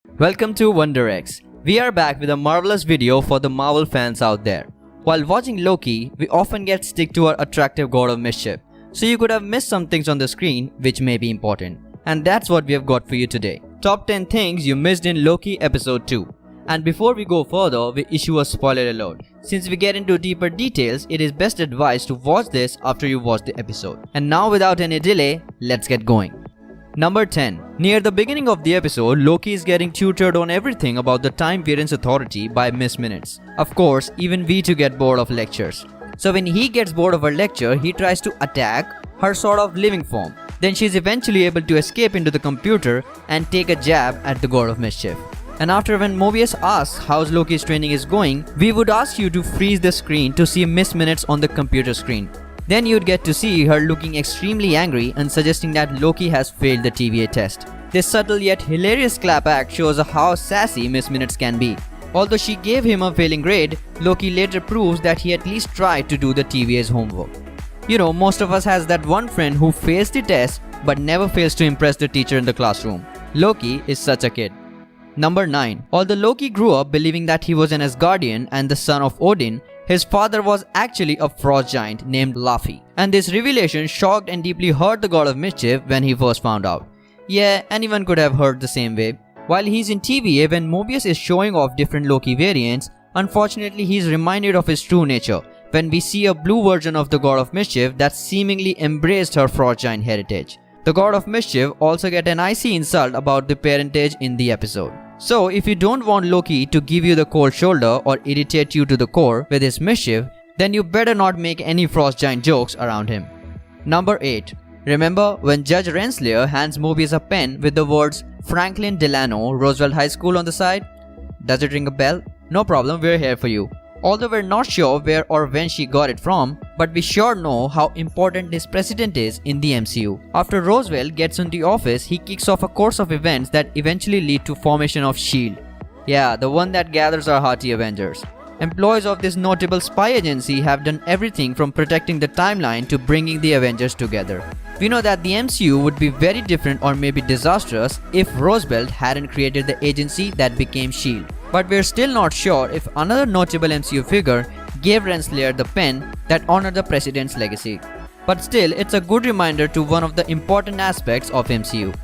Welcome to WonderX. We are back with a marvelous video for the Marvel fans out there. While watching Loki, we often get stick to our attractive god of mischief, so you could have missed some things on the screen which may be important. And that's what we have got for you today. Top 10 things you missed in Loki episode 2. And before we go further, we issue a spoiler alert. Since we get into deeper details, it is best advised to watch this after you watch the episode. And now without any delay, let's get going. Number 10. Near the beginning of the episode, Loki is getting tutored on everything about the Time Variance Authority by Miss Minutes. Of course, even we too get bored of lectures. So when he gets bored of her lecture, he tries to attack her sort of living form. Then she is eventually able to escape into the computer and take a jab at the god of mischief. And after when Mobius asks how Loki's training is going, we would ask you to freeze the screen to see Miss Minutes on the computer screen. Then you'd get to see her looking extremely angry and suggesting that Loki has failed the TVA test. This subtle yet hilarious clap act shows how sassy Miss Minutes can be. Although she gave him a failing grade, Loki later proves that he at least tried to do the TVA's homework. You know, most of us has that one friend who fails the test but never fails to impress the teacher in the classroom. Loki is such a kid. Number 9. Although Loki grew up believing that he was an Asgardian and the son of Odin, his father was actually a frost giant named Laufey. And this revelation shocked and deeply hurt the god of mischief when he first found out. Yeah, anyone could have heard the same way. While he's in TVA when Mobius is showing off different Loki variants, unfortunately he's reminded of his true nature when we see a blue version of the god of mischief that seemingly embraced her frost giant heritage. The god of mischief also get an icy insult about the parentage in the episode. So if you don't want Loki to give you the cold shoulder or irritate you to the core with his mischief, then you better not make any frost giant jokes around him. Number 8. Remember when Judge Renslayer hands Mobius a pen with the words Franklin Delano, Roosevelt High School on the side? Does it ring a bell? No problem, we're here for you. Although we're not sure where or when she got it from, but we sure know how important this precedent is in the MCU. After Roosevelt gets into office, he kicks off a course of events that eventually lead to formation of S.H.I.E.L.D. Yeah, the one that gathers our hearty Avengers. Employees of this notable spy agency have done everything from protecting the timeline to bringing the Avengers together. We know that the MCU would be very different or maybe disastrous if Roosevelt hadn't created the agency that became S.H.I.E.L.D. But we're still not sure if another notable MCU figure gave Renslayer the pen that honored the president's legacy. But still, it's a good reminder to one of the important aspects of MCU.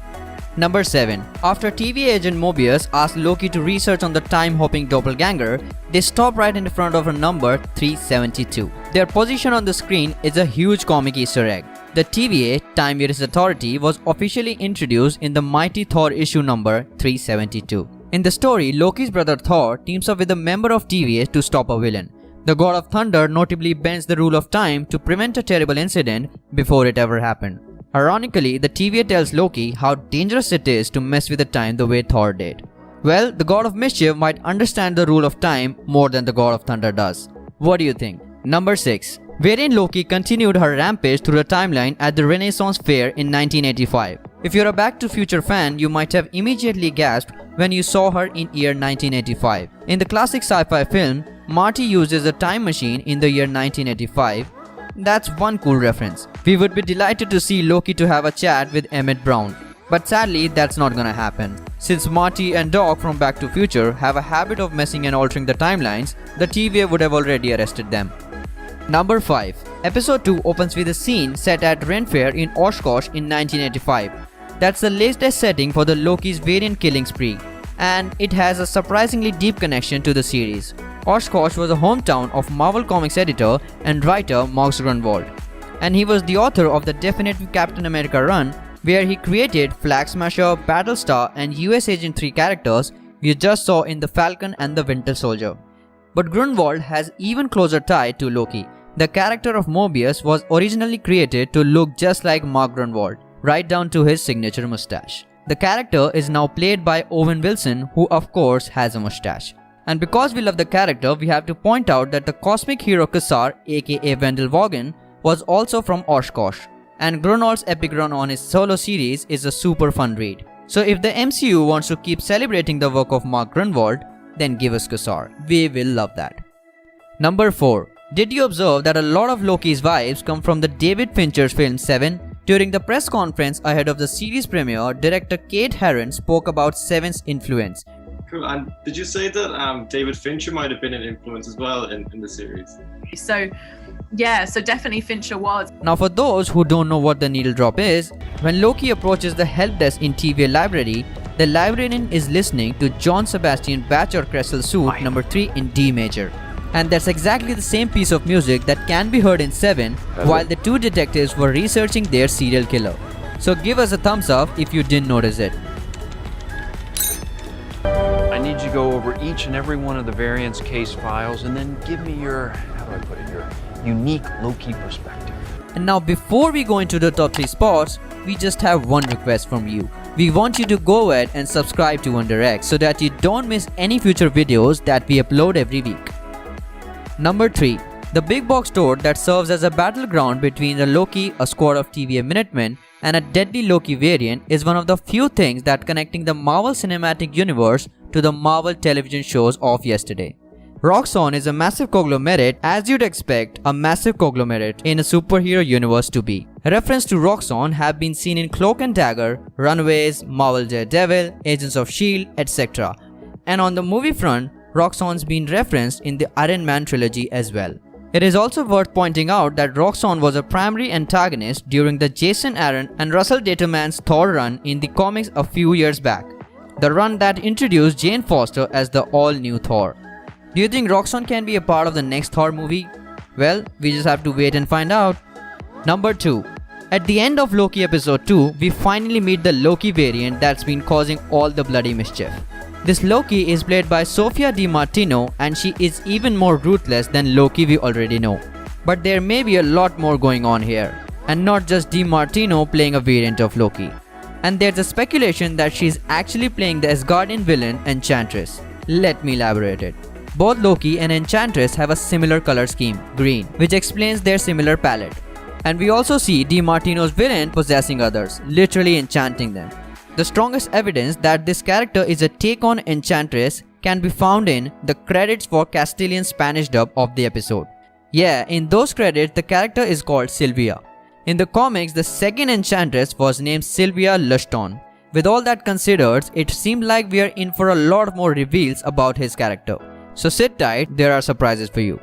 Number 7. After TVA agent Mobius asked Loki to research on the time-hopping doppelganger, they stop right in front of a number 372. Their position on the screen is a huge comic Easter egg. The TVA, Time Variance Authority, was officially introduced in the mighty Thor issue number 372. In the story, Loki's brother Thor teams up with a member of TVA to stop a villain. The god of thunder notably bends the rule of time to prevent a terrible incident before it ever happened. Ironically, the TVA tells Loki how dangerous it is to mess with the time the way Thor did. Well, the god of mischief might understand the rule of time more than the god of thunder does. What do you think? Number 6. Wherein Loki continued her rampage through the timeline at the Renaissance Fair in 1985. If you're a Back to Future fan, you might have immediately gasped when you saw her in year 1985. In the classic sci-fi film, Marty uses a time machine in the year 1985. That's one cool reference. We would be delighted to see Loki to have a chat with Emmett Brown. But sadly, that's not gonna happen. Since Marty and Doc from Back to Future have a habit of messing and altering the timelines, the TVA would have already arrested them. Number 5. Episode 2 opens with a scene set at Ren Fair in Oshkosh in 1985. That's the latest setting for the Loki's variant killing spree, and it has a surprisingly deep connection to the series. Oshkosh was a hometown of Marvel Comics editor and writer Max Grunwald, and he was the author of the Definitive Captain America run, where he created Flag Smasher, Battlestar, and US Agent 3 characters we just saw in the Falcon and the Winter Soldier. But Grunwald has even closer tie to Loki. The character of Mobius was originally created to look just like Mark Grunwald, right down to his signature mustache. The character is now played by Owen Wilson, who of course has a mustache. And because we love the character, we have to point out that the cosmic hero Kassar, aka Wendell Vaughan, was also from Oshkosh. And Grunwald's epic run on his solo series is a super fun read. So if the MCU wants to keep celebrating the work of Mark Grunwald, then give us Kassar. We will love that. Number 4. Did you observe that a lot of Loki's vibes come from the David Fincher's film 7? During the press conference ahead of the series premiere, director Kate Herron spoke about Seven's influence. Cool. And did you say that David Fincher might have been an influence as well in the series? So definitely Fincher was. Now for those who don't know what the needle drop is, when Loki approaches the help desk in TVA library, the librarian is listening to John Sebastian Bach Orchestral Suite No. 3 in D major. And that's exactly the same piece of music that can be heard in Seven while the two detectives were researching their serial killer. So give us a thumbs up if you didn't notice it. I need you to go over each and every one of the Variance case files and then give me your, your unique Loki perspective. And now before we go into the top 3 spots, we just have one request from you. We want you to go ahead and subscribe to Wonder X so that you don't miss any future videos that we upload every week. Number 3. The big box store that serves as a battleground between the Loki, a squad of TVA Minutemen, and a deadly Loki variant is one of the few things that connecting the Marvel Cinematic Universe to the Marvel television shows of yesterday. Roxxon is a massive conglomerate, as you'd expect a massive conglomerate in a superhero universe to be. Reference to Roxxon have been seen in Cloak and Dagger, Runaways, Marvel Daredevil, Agents of S.H.I.E.L.D., etc. And on the movie front, Roxxon's been referenced in the Iron Man trilogy as well. It is also worth pointing out that Roxxon was a primary antagonist during the Jason Aaron and Russell Dataman's Thor run in the comics a few years back, the run that introduced Jane Foster as the all-new Thor. Do you think Roxxon can be a part of the next Thor movie? Well, we just have to wait and find out. Number 2. At the end of Loki episode 2, we finally meet the Loki variant that's been causing all the bloody mischief. This Loki is played by Sophia DiMartino and she is even more ruthless than Loki we already know. But there may be a lot more going on here, and not just DiMartino playing a variant of Loki. And there's a speculation that she's actually playing the Asgardian villain Enchantress. Let me elaborate it. Both Loki and Enchantress have a similar color scheme, green, which explains their similar palette. And we also see DiMartino's villain possessing others, literally enchanting them. The strongest evidence that this character is a take on Enchantress can be found in the credits for Castilian Spanish dub of the episode. Yeah, in those credits the character is called Sylvia. In the comics, the second Enchantress was named Sylvia Lushton. With all that considered, it seemed like we are in for a lot more reveals about his character. So sit tight, there are surprises for you.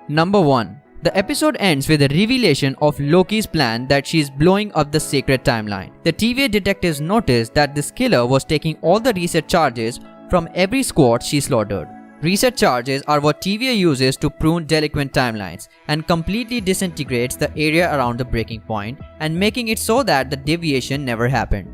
Number 1. The episode ends with a revelation of Loki's plan that she is blowing up the sacred timeline. The TVA detectives noticed that this killer was taking all the reset charges from every squad she slaughtered. Reset charges are what TVA uses to prune delinquent timelines and completely disintegrates the area around the breaking point and making it so that the deviation never happened.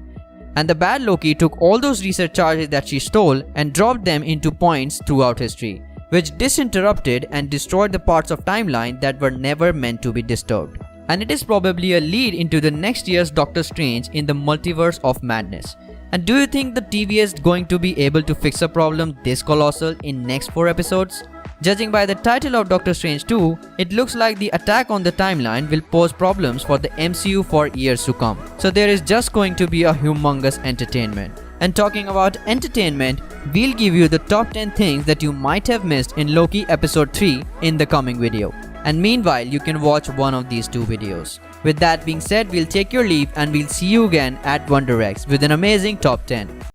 And the bad Loki took all those reset charges that she stole and dropped them into points throughout history, which disinterrupted and destroyed the parts of timeline that were never meant to be disturbed. And it is probably a lead into the next year's Doctor Strange in the Multiverse of Madness. And do you think the TVA is going to be able to fix a problem this colossal in next 4 episodes? Judging by the title of Doctor Strange 2, it looks like the attack on the timeline will pose problems for the MCU for years to come. So there is just going to be a humongous entertainment. And talking about entertainment, we'll give you the top 10 things that you might have missed in Loki episode 3 in the coming video. And meanwhile, you can watch one of these 2 videos. With that being said, we'll take your leave and we'll see you again at Wonder X with an amazing top 10.